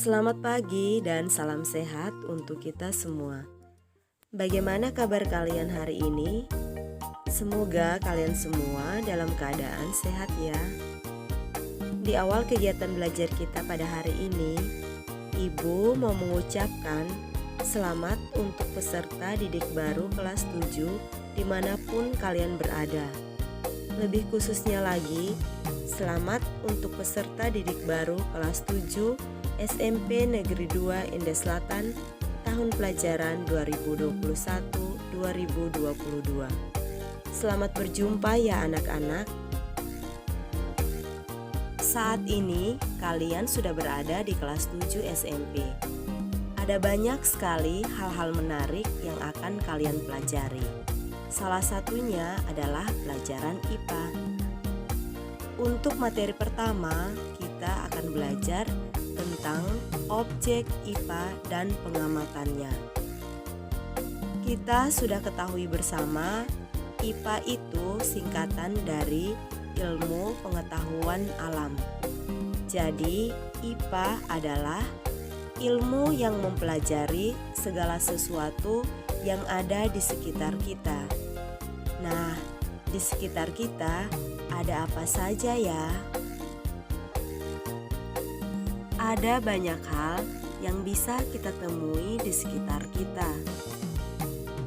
Selamat pagi dan salam sehat untuk kita semua. Bagaimana kabar kalian hari ini? Semoga kalian semua dalam keadaan sehat ya. Di awal kegiatan belajar kita pada hari ini, Ibu mau mengucapkan selamat untuk peserta didik baru kelas 7 dimanapun kalian berada. Lebih khususnya lagi, selamat untuk peserta didik baru kelas 7 SMP Negeri 2 Indah Selatan tahun pelajaran 2021-2022. Selamat berjumpa ya anak-anak. Saat ini kalian sudah berada di kelas 7 SMP. Ada banyak sekali hal-hal menarik yang akan kalian pelajari. Salah satunya adalah pelajaran IPA. Untuk materi pertama, kita akan belajar tentang objek IPA dan pengamatannya. Kita sudah ketahui bersama, IPA itu singkatan dari ilmu pengetahuan alam. Jadi, IPA adalah ilmu yang mempelajari segala sesuatu yang ada di sekitar kita. Nah, di sekitar kita ada apa saja ya? Ada banyak hal yang bisa kita temui di sekitar kita.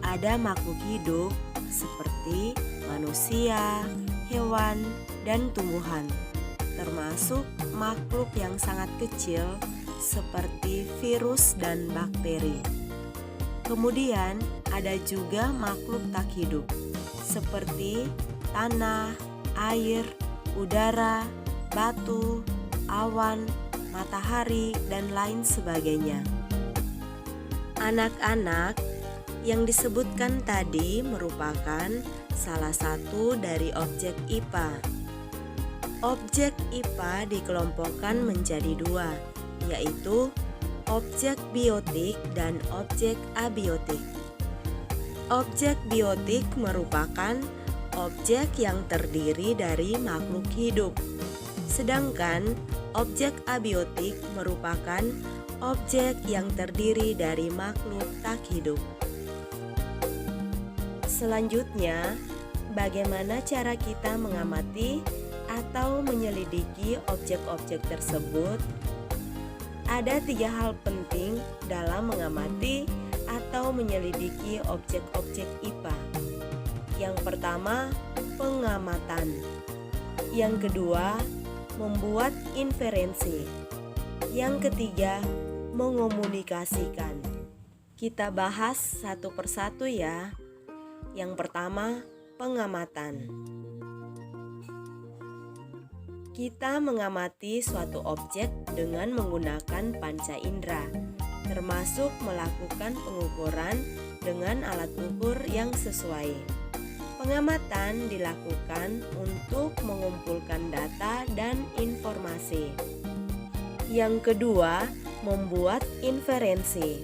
Ada makhluk hidup seperti manusia, hewan, dan tumbuhan, termasuk makhluk yang sangat kecil seperti virus dan bakteri. Kemudian ada juga makhluk tak hidup seperti tanah, air, udara, batu, awan, matahari, dan lain sebagainya. Anak-anak, yang disebutkan tadi merupakan salah satu dari objek IPA. Objek IPA dikelompokkan menjadi dua, yaitu objek biotik dan objek abiotik. Objek biotik merupakan objek yang terdiri dari makhluk hidup, sedangkan objek abiotik merupakan objek yang terdiri dari makhluk tak hidup. Selanjutnya, bagaimana cara kita mengamati atau menyelidiki objek-objek tersebut? Ada 3 hal penting dalam mengamati atau menyelidiki objek-objek IPA. Yang pertama, pengamatan. Yang kedua, membuat inferensi. Yang ketiga, mengomunikasikan. Kita bahas satu persatu ya. Yang pertama, pengamatan. Kita mengamati suatu objek dengan menggunakan panca indera, termasuk melakukan pengukuran dengan alat ukur yang sesuai. Pengamatan dilakukan untuk mengumpulkan data dan informasi. Yang kedua, membuat inferensi,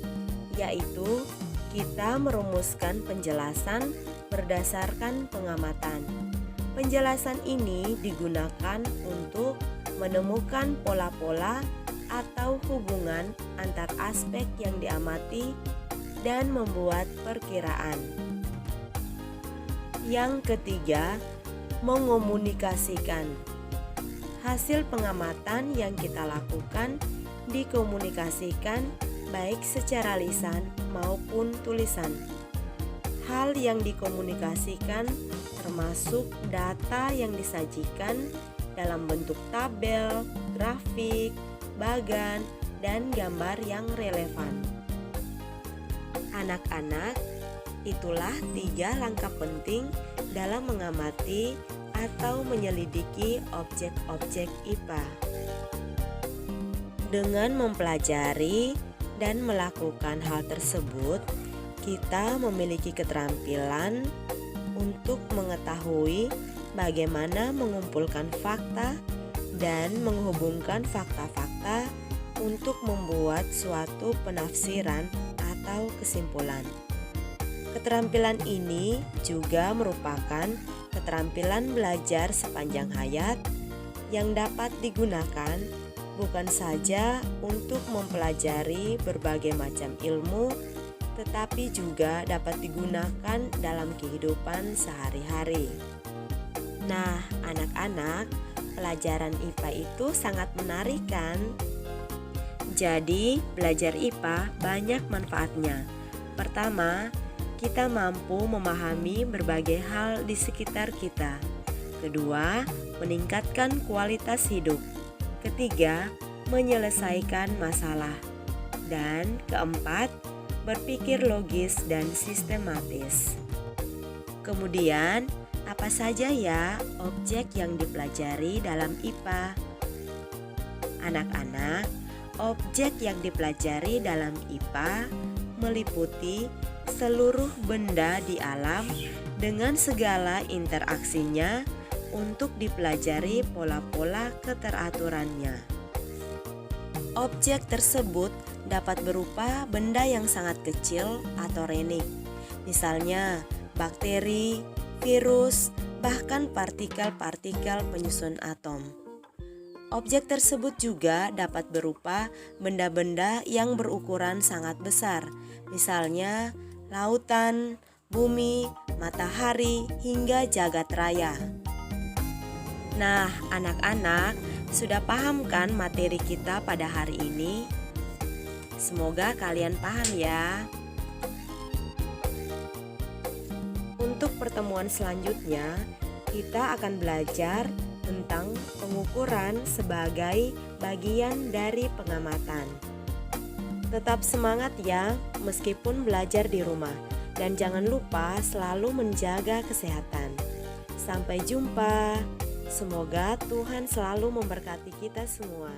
yaitu kita merumuskan penjelasan berdasarkan pengamatan. Penjelasan ini digunakan untuk menemukan pola-pola atau hubungan antar aspek yang diamati dan membuat perkiraan. Yang ketiga, mengomunikasikan. Hasil pengamatan yang kita lakukan dikomunikasikan baik secara lisan maupun tulisan. Hal yang dikomunikasikan termasuk data yang disajikan dalam bentuk tabel, grafik, bagan, dan gambar yang relevan. Anak-anak, itulah 3 langkah penting dalam mengamati atau menyelidiki objek-objek IPA. Dengan mempelajari dan melakukan hal tersebut, kita memiliki keterampilan untuk mengetahui bagaimana mengumpulkan fakta dan menghubungkan fakta-fakta untuk membuat suatu penafsiran atau kesimpulan. Keterampilan ini juga merupakan keterampilan belajar sepanjang hayat yang dapat digunakan bukan saja untuk mempelajari berbagai macam ilmu, tetapi juga dapat digunakan dalam kehidupan sehari-hari. Nah, anak-anak, pelajaran IPA itu sangat menarik kan? Jadi, belajar IPA banyak manfaatnya. Pertama, kita mampu memahami berbagai hal di sekitar kita. Kedua, meningkatkan kualitas hidup. Ketiga, menyelesaikan masalah. Dan keempat, berpikir logis dan sistematis. Kemudian, apa saja ya objek yang dipelajari dalam IPA? Anak-anak, objek yang dipelajari dalam IPA meliputi seluruh benda di alam dengan segala interaksinya untuk dipelajari pola-pola keteraturannya. Objek tersebut dapat berupa benda yang sangat kecil atau renik, misalnya bakteri, virus, bahkan partikel-partikel penyusun atom. Objek tersebut juga dapat berupa benda-benda yang berukuran sangat besar, misalnya lautan, bumi, matahari, hingga jagat raya. Nah, anak-anak, sudah paham kan materi kita pada hari ini? Semoga kalian paham ya. Untuk pertemuan selanjutnya, kita akan belajar tentang pengukuran sebagai bagian dari pengamatan. Tetap semangat ya, meskipun belajar di rumah. Dan jangan lupa selalu menjaga kesehatan. Sampai jumpa. Semoga Tuhan selalu memberkati kita semua.